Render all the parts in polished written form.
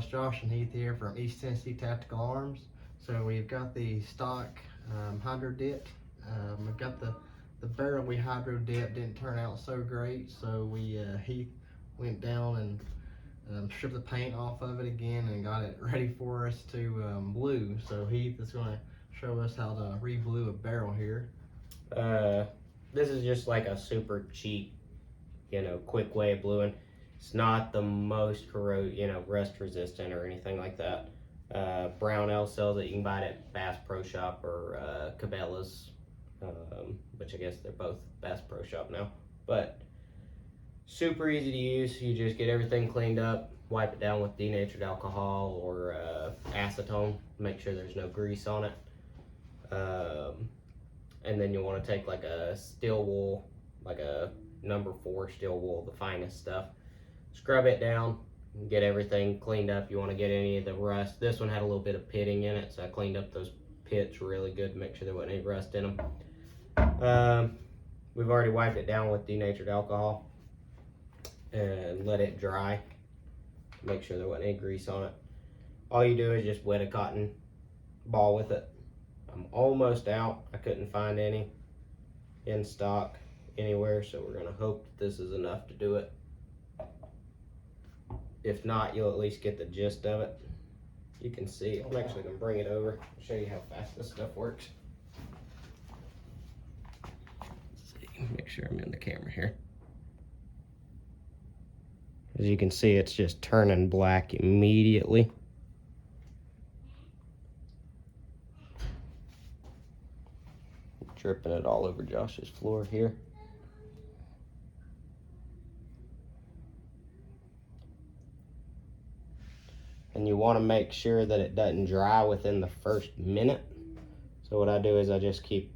it's Josh and Heath here from East Tennessee Tactical Arms. So we've got the stock hydro dip. We've got the barrel we hydro dipped didn't turn out so great, so Heath went down and stripped the paint off of it again and got it ready for us to blue. So Heath is going to show us how to re-blue a barrel here. This is just like a super cheap, quick way of bluing. It's not the most rust resistant or anything like that. Brownell sells it. You can buy it at Bass Pro Shop or Cabela's, which I guess they're both Bass Pro Shop now. But super easy to use. You just get everything cleaned up, wipe it down with denatured alcohol or acetone. Make sure there's no grease on it. And then you want to take like a steel wool, like a number 4 steel wool, the finest stuff. Scrub it down, get everything cleaned up. You want to get any of the rust. This one had a little bit of pitting in it, so I cleaned up those pits really good to make sure there wasn't any rust in them. We've already wiped it down with denatured alcohol and let it dry. Make sure there wasn't any grease on it. All you do is just wet a cotton ball with it. I'm almost out. I couldn't find any in stock anywhere, so we're gonna hope that this is enough to do it. If not, you'll at least get the gist of it. You can see, I'm actually gonna bring it over, show you how fast this stuff works. Let's see, make sure I'm in the camera here. As you can see, it's just turning black immediately. Dripping it all over Josh's floor here. And you want to make sure that it doesn't dry within the first minute. So what I do is I just keep,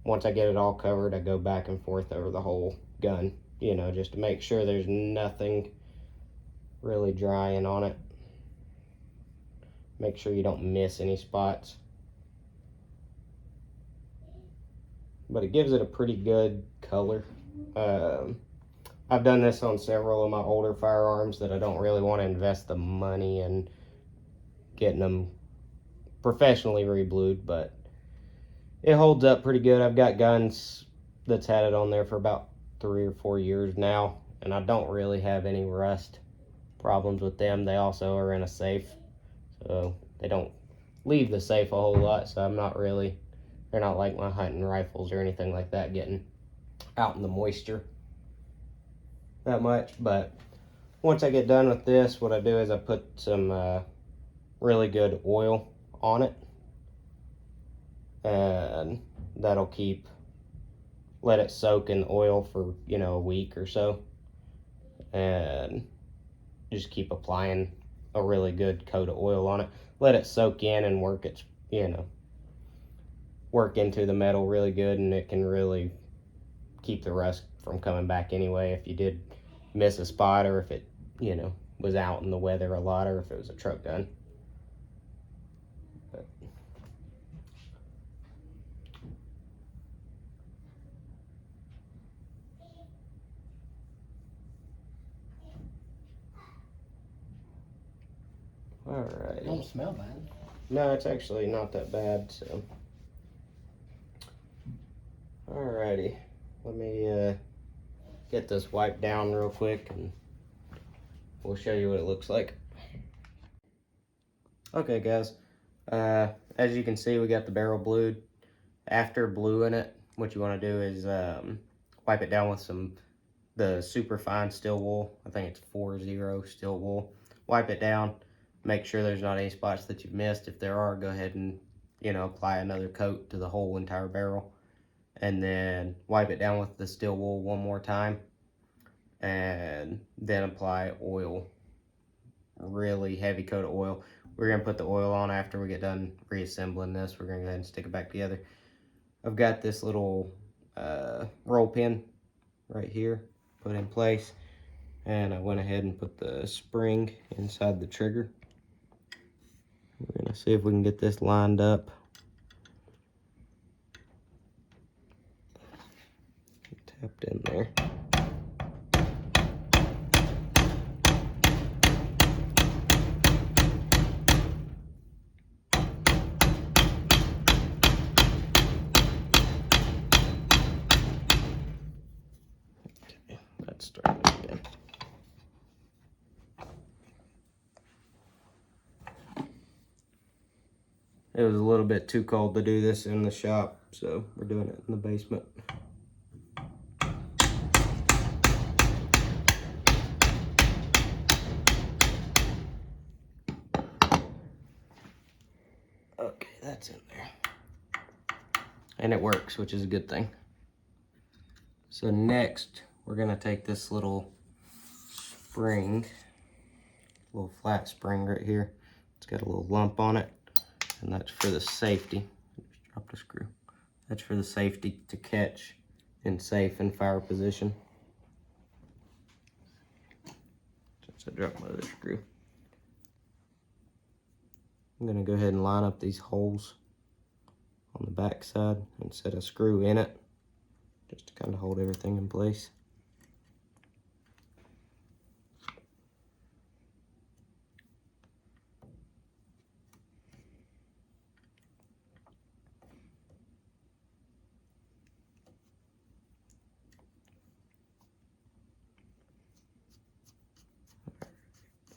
once I get it all covered, I go back and forth over the whole gun, just to make sure there's nothing really drying on it. Make sure you don't miss any spots. But it gives it a pretty good color. I've done this on several of my older firearms that I don't really want to invest the money in getting them professionally re-blued, but it holds up pretty good. I've got guns that's had it on there for about 3 or 4 years now, and I don't really have any rust problems with them. They also are in a safe, so they don't leave the safe a whole lot, so they're not like my hunting rifles or anything like that getting out in the moisture that much. But once I get done with this, what I do is I put some really good oil on it, and that'll let it soak in the oil for a week or so, and just keep applying a really good coat of oil on it. Let it soak in and work into the metal really good, and it can really keep the rust from coming back anyway if you did miss a spot, or if it was out in the weather a lot, or if it was a truck gun. Alright. It don't smell bad. No, it's actually not that bad, so. Alrighty, let me get this wiped down real quick and we'll show you what it looks like. Okay guys, as you can see, we got the barrel blued. After bluing it, what you want to do is wipe it down with the super fine steel wool. I think it's 4-0 steel wool. Wipe it down, make sure there's not any spots that you've missed. If there are, go ahead and apply another coat to the whole entire barrel. And then wipe it down with the steel wool one more time, and then apply oil, really heavy coat of oil. We're gonna put the oil on after we get done reassembling this. We're gonna go ahead and stick it back together. I've got this little roll pin right here put in place, and I went ahead and put the spring inside the trigger. We're gonna see if we can get this lined up. Tapped in there. start it again. It was a little bit too cold to do this in the shop, so we're doing it in the basement. Okay, that's in there. And it works, which is a good thing. So next, we're gonna take this little spring, little flat spring right here. It's got a little lump on it, and that's for the safety. Just drop the screw. That's for the safety to catch in safe and fire position. Since I dropped my other screw, I'm gonna go ahead and line up these holes on the back side and set a screw in it, just to kind of hold everything in place.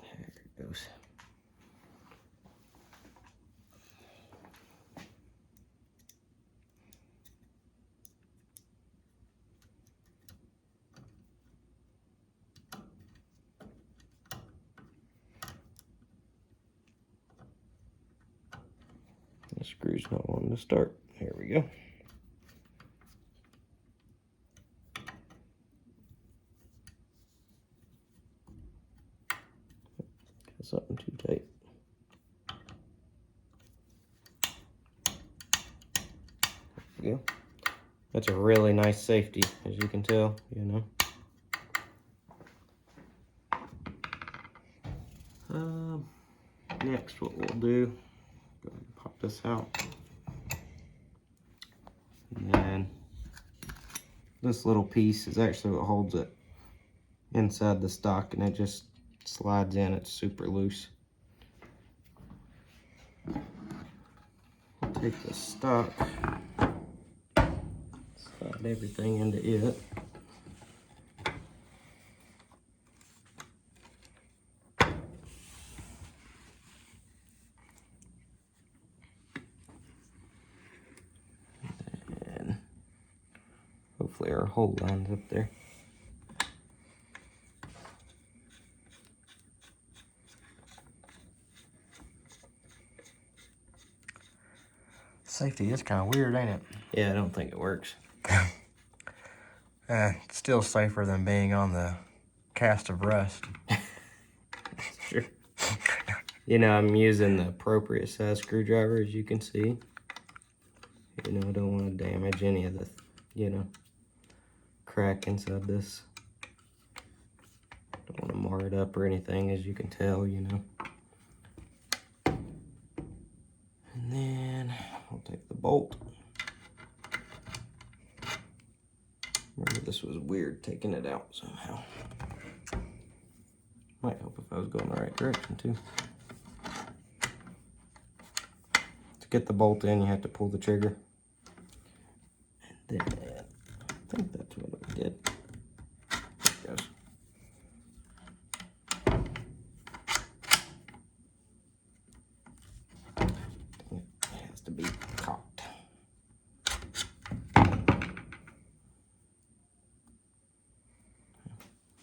There it goes. The screw's not wanting to start. Here we go. Got something too tight. There we go. That's a really nice safety, as you can tell, you know. Next, what we'll do, go ahead and pop this out. And then this little piece is actually what holds it inside the stock, and it just slides in. It's super loose. We'll take the stock, slide everything into it. And hopefully our hole lines up there. Safety is kind of weird, ain't it? Yeah, I don't think it works. It's still safer than being on the cast of rust. Sure. You know, I'm using the appropriate size screwdriver, as you can see. You know, I don't want to damage any of the, you know, crack inside this. Don't want to mar it up or anything, as you can tell, you know. And then we'll take the bolt. Remember, this was weird taking it out somehow. Might help if I was going the right direction too. To get the bolt in, you have to pull the trigger. And then, I think that's what it did. There it goes. It has to be cocked.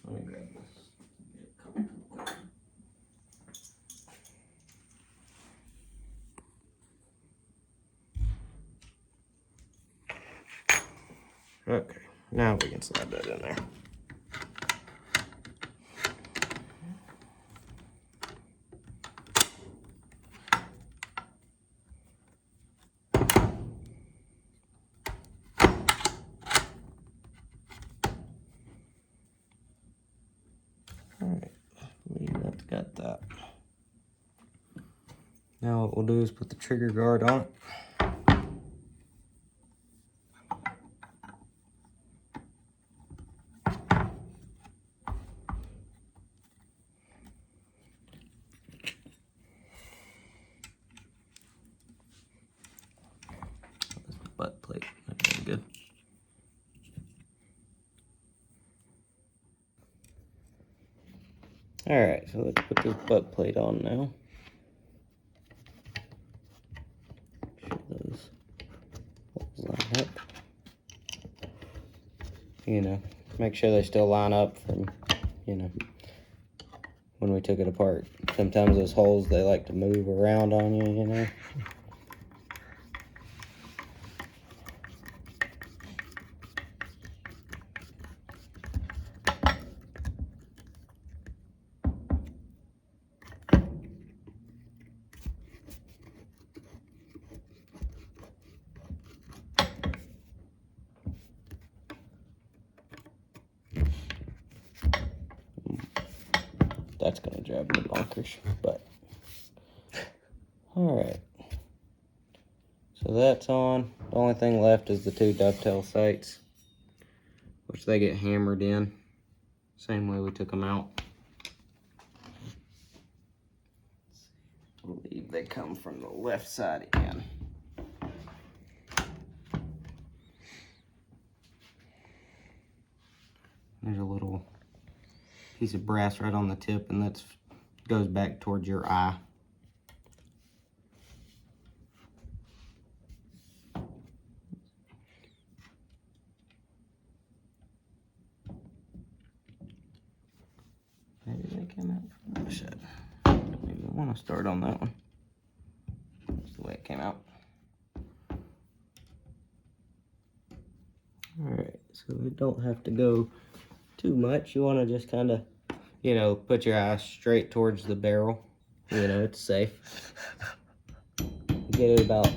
Let me grab this. Okay, now we can slide that in there. Alright, I believe that's got that. Now what we'll do is put the trigger guard on it. Butt plate, that's really good. Alright, so let's put this butt plate on now. Make sure those holes line up. You know, make sure they still line up from, you know, when we took it apart. Sometimes those holes, they like to move around on you, you know. That's gonna drive me bonkers, but alright. So that's on. The only thing left is the 2 dovetail sights, which they get hammered in. Same way we took them out. I believe they come from the left side again. There's a little piece of brass right on the tip, and that goes back towards your eye. Maybe they came out from the other side. Don't even want to start on that one. That's the way it came out. Alright, so we don't have to go too much. You want to just kind of, you know, put your eye straight towards the barrel. You know, it's safe. Get it about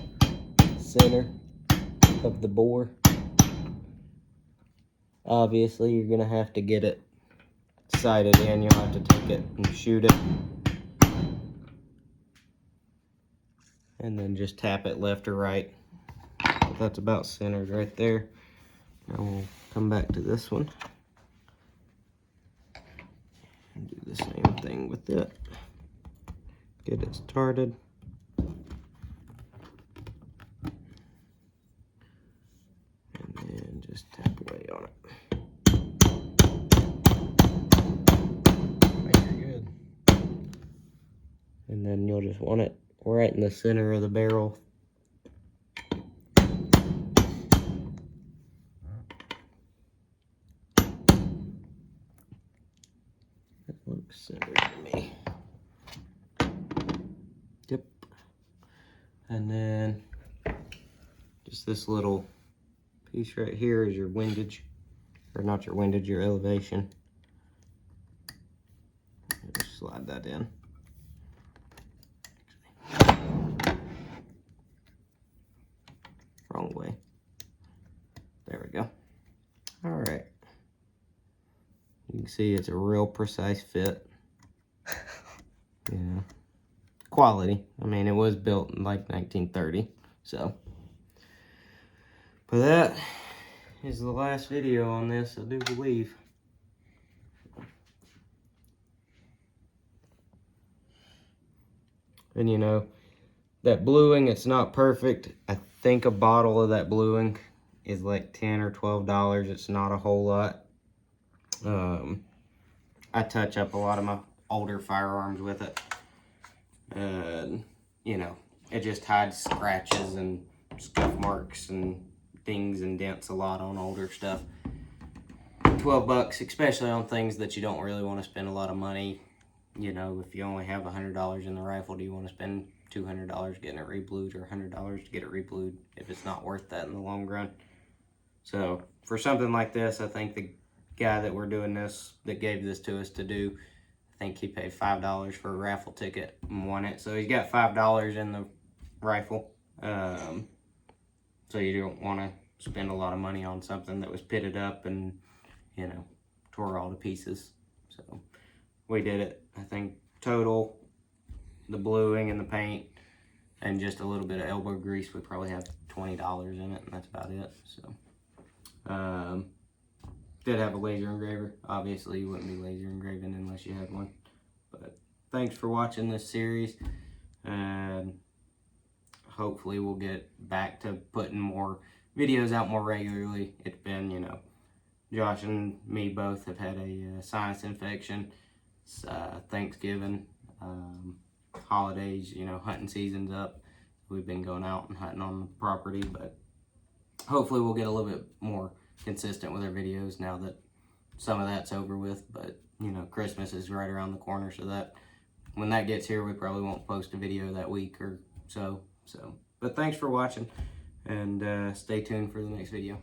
center of the bore. Obviously, you're going to have to get it sighted in. You'll have to take it and shoot it. And then just tap it left or right. But that's about centered right there. Now we'll come back to this one. And do the same thing with it. Get it started. And then just tap away on it. Very good. And then you'll just want it right in the center of the barrel. That looks centered to me. Yep. And then just this little piece right here is your windage, or not your windage, your elevation. Just slide that in. Wrong way. There we go. All right. You can see it's a real precise fit. Yeah. Quality. I mean, it was built in like 1930, so. But that is the last video on this, I do believe. And you know, that bluing, it's not perfect. I think a bottle of that bluing is like $10 or $12. It's not a whole lot. I touch up a lot of my older firearms with it. And, you know, it just hides scratches and scuff marks and dings and dents a lot on older stuff. $12, especially on things that you don't really want to spend a lot of money. You know, if you only have $100 in the rifle, do you want to spend $200 getting it reblued, or $100 to get it reblued if it's not worth that in the long run? So for something like this, I think the guy that we're doing this, that gave this to us to do, I think he paid $5 for a raffle ticket and won it. So he's got $5 in the rifle. So you don't want to spend a lot of money on something that was pitted up and, you know, tore all to pieces. So we did it. I think total, the bluing and the paint and just a little bit of elbow grease, we probably have $20 in it, and that's about it. So did have a laser engraver. Obviously you wouldn't be laser engraving unless you had one. But thanks for watching this series, and hopefully we'll get back to putting more videos out more regularly. It's been, you know, Josh and me both have had a sinus infection. It's Thanksgiving, holidays, you know, hunting season's up. We've been going out and hunting on the property, but hopefully we'll get a little bit more consistent with our videos now that some of that's over with. But, you know, Christmas is right around the corner, so that when that gets here, we probably won't post a video that week or so. But thanks for watching, and stay tuned for the next video.